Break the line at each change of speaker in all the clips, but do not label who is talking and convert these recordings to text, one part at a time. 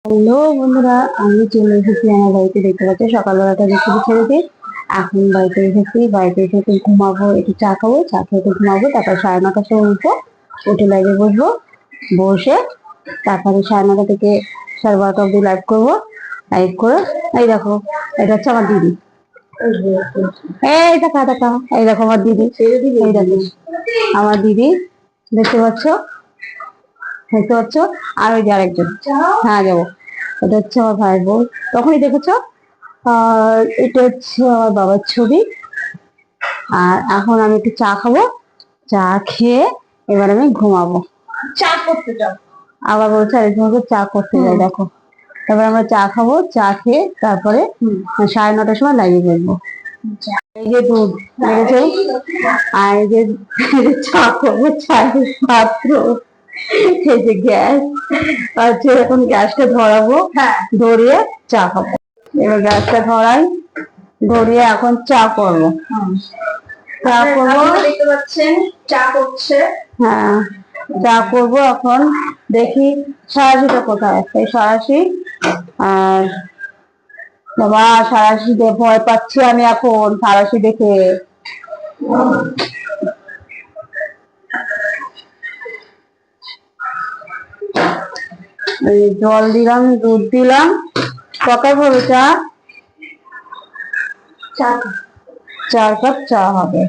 Hello বন্ধুরা, আমি চলে এসেছি আমার বাড়িতে। দেখতে পাচ্ছি সকালবেলাটা রেসিপি ছেড়েছি। এখন বাড়িতে এসেছি, বাড়িতে এসে একটু ঘুমাবো, একটু চা খাবো, চা খেয়ে একটু ঘুমাবো, তারপর 9:30টার সময় উঠবো, উঠে লাইভে বসবো, বসে তারপরে 9:30 থেকে 12:30 অব্দি লাইভ করবো। লাইভ করে এই দেখো, এটা হচ্ছে আমার দিদি। এই দেখা দেখা, এই দেখো আমার দিদি, এই দেখো আমার দিদি, দেখতে পাচ্ছ? দেখতে পাচ্ছ? আর ওই যে আরেকজন। হ্যাঁ যাবো। এটা হচ্ছে আমার ভাই বোন, তখনই দেখেছো। আর এটা হচ্ছে আমার বাবার ছবি। আর এখন আমি একটু চা খাবো, চা খেয়ে এবার আমি ঘুমাবো।
চা করতে যাও,
আবার বলছে আরেক তোমাকে চা করতে যাই, দেখো। তারপরে আমরা চা খাবো, চা খেয়ে তারপরে 9:30টার সময় লাইভে বসবো। এই যে দুধ লেগেছে, আর এই যে চা করবো, চায়ের পাত্র, এই যে গ্যাস আছে, এখন গ্যাসটা ধরাবো, ধরিয়ে চা খাবো। এবার গ্যাসটা ধরাই, ধরিয়ে এখন চা করবো। চা করবো,
দেখতে পাচ্ছেন চা করছে।
হ্যাঁ চা করবো এখন। দেখি সারাশিটা কোথায়, এই সারাশি। আর বাবা, সারাশি ভয় পাচ্ছি আমি এখন, সারাশি দেখে। জল দিলাম, দুধ দিলাম। ককার হবে চা? 4 কাপ চা হবে,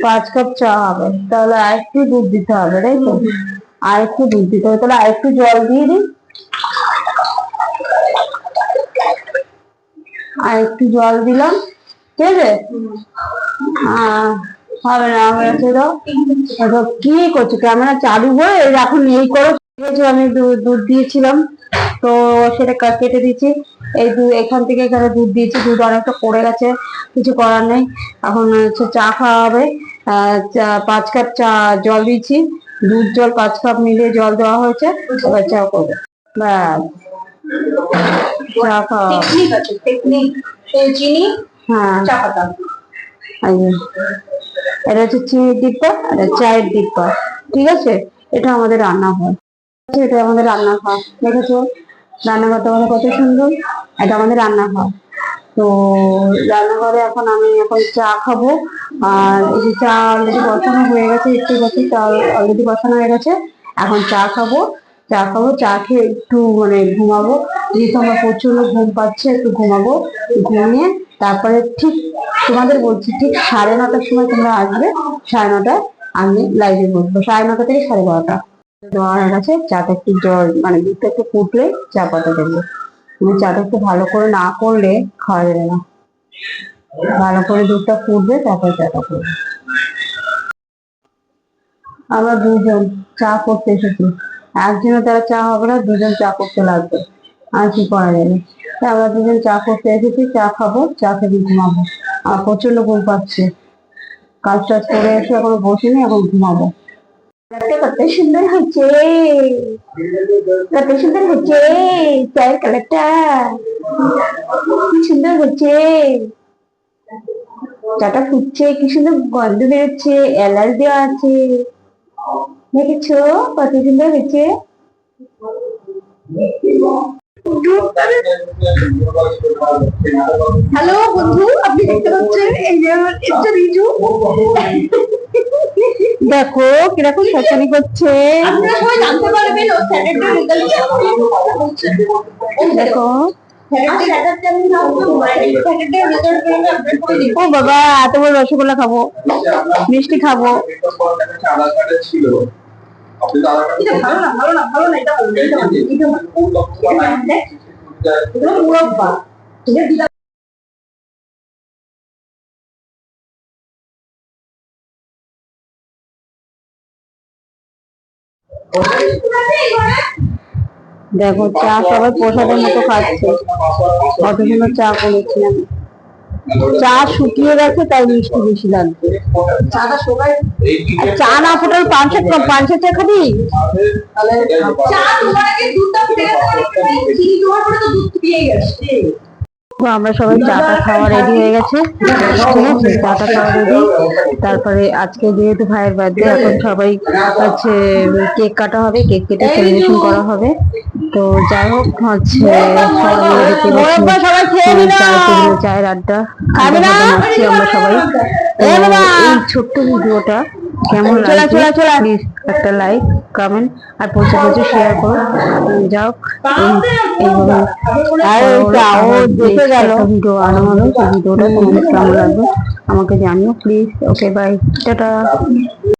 5 কাপ চা হবে। তাহলে আর একটু দুধ দিতে হবে, তাই তো? আর একটু দুধ দিতে হবে, তাহলে আর একটু জল দিয়ে দিই। আর একটু জল দিলাম, ঠিক আছে? হবে না, আমি কি করছো? ক্যামেরা চালু হয়ে এখন এই করো। আমি দুধ দিয়েছিলাম, তো সেটা কেটে দিচ্ছি। এই দুধ এখান থেকে এখানে দুধ দিয়েছি, দুধ অনেকটা পড়ে গেছে, কিছু করার নেই। এখন হচ্ছে চা খাওয়া হবে। 5 কাপ চা জল দিয়েছি, দুধ জল 5 কাপ মিলিয়ে জল দেওয়া হয়েছে। এবার চা করবো, ব্যাস চা খাওয়া।
টেকনিক আছে, টেকনিক। চিনি,
হ্যাঁ,
চা পাতা।
এটা হচ্ছে চিনির ডিব্বা, এটা চায়ের ডিব্বা, ঠিক আছে? এটা আমাদের রান্নাঘর, এটা আমাদের রান্নাঘর। দেখেছো রান্নাঘরটা আমাদের কত সুন্দর? এটা আমাদের রান্নাঘর। তো রান্নাঘরে এখন আমি চা খাবো। আর এই যে চা অলরেডি বসানো হয়ে গেছে, একটু গেছে, চা অলরেডি বসানো হয়ে গেছে। এখন চা খাবো, চা খাবো, চা খেয়ে একটু ঘুমাবো। যেহেতু আমার প্রচন্ড ঘুম পাচ্ছে, একটু ঘুমাবো। ঘুমিয়ে তারপরে ঠিক তোমাদের বলছি, ঠিক 9:30টার সময় তোমরা আসবে। 9:30টায় আমি লাইভে বসবো, 9:30 থেকে 12:30। দেওয়া হয়ে গেছে। চাটা একটু জল দুধটা একটু ফুটলে চা পাতা দেবো। চাটা একটু ভালো করে না করলে খাওয়া যাবে না। ভালো করে দুধটা ফুটবে, তারপরে চাটা করবো। আমরা দুজন চা করতে এসেছি, একজনের দ্বারা চা হবে না, দুজন চা করতে লাগবে। আর কি করা যাবে? আমরা দুজন চা করতে এসেছি, চা খাবো, চা খেয়ে ঘুমাবো। আর প্রচন্ড ঘুম পাচ্ছে, কাজ টাজ করে এসে এখনো বসিনি, এখন ঘুমাবো। কত সুন্দর হচ্ছে, কত সুন্দর হচ্ছে চায়ের কালারটা, কি সুন্দর হচ্ছে। চাটা ফুটছে, কি সুন্দর গন্ধ বেরোচ্ছে, এলাচ দেওয়া আছে। দেখেছো কত সুন্দর হয়েছে?
হ্যালো বন্ধু, আপনি দেখতে পাচ্ছেন এই যে আমার একটা রিজু।
দেখো কিরকম শয়তানি করছে,
আপনারা সবাই জানতে পারবেন ও স্যাটারডে রেজাল্ট।
দেখো। ও বাবা, এত বড় রসগোল্লা খাবো, মিষ্টি খাবো।
ভালো না, ভালো না, ভালো না, এটা ভালো মুরব্বা।
দেখো চা সবাই প্রসাদের মতো খাচ্ছে, কত সুন্দর চা করেছি আমি। চা শুকিয়ে গেছে, তাই মিষ্টি বেশি লাগবে।
চাটা সবাই
চা না ফোটার পাঞ্চের চা খাবি?
চা তোমার আগে দুধটা ফুটে গেছে, মানে চিনি দেওয়ার পরে তো দুধ ফুটিয়ে গেছে।
আমরা সবাই চাটা খাওয়া রেডি হয়ে গেছে, ঠিক আছে, চাটা খাওয়া রেডি। তারপরে আজকে যেহেতু ভাইয়ের বার্থডে, এখন সবাই হচ্ছে কেক কাটা হবে, কেক কেটে সেলিব্রেশন করা হবে। তো যাই হোক হচ্ছে সবাই দেখতে পাচ্ছি চায়ের টেবিলে চায়ের আড্ডা মারছি আমরা সবাই। তো এই ছোট্ট ভিডিওটা কেমন লাগছে প্লিজ একটা লাইক কমেন্ট আর প্রচুর শেয়ার করো। যাও ভিডিও আনা হবে, সেই ভিডিওটা তোমাদের কেমন লাগবে আমাকে জানিও প্লিজ। Okay bye, tata.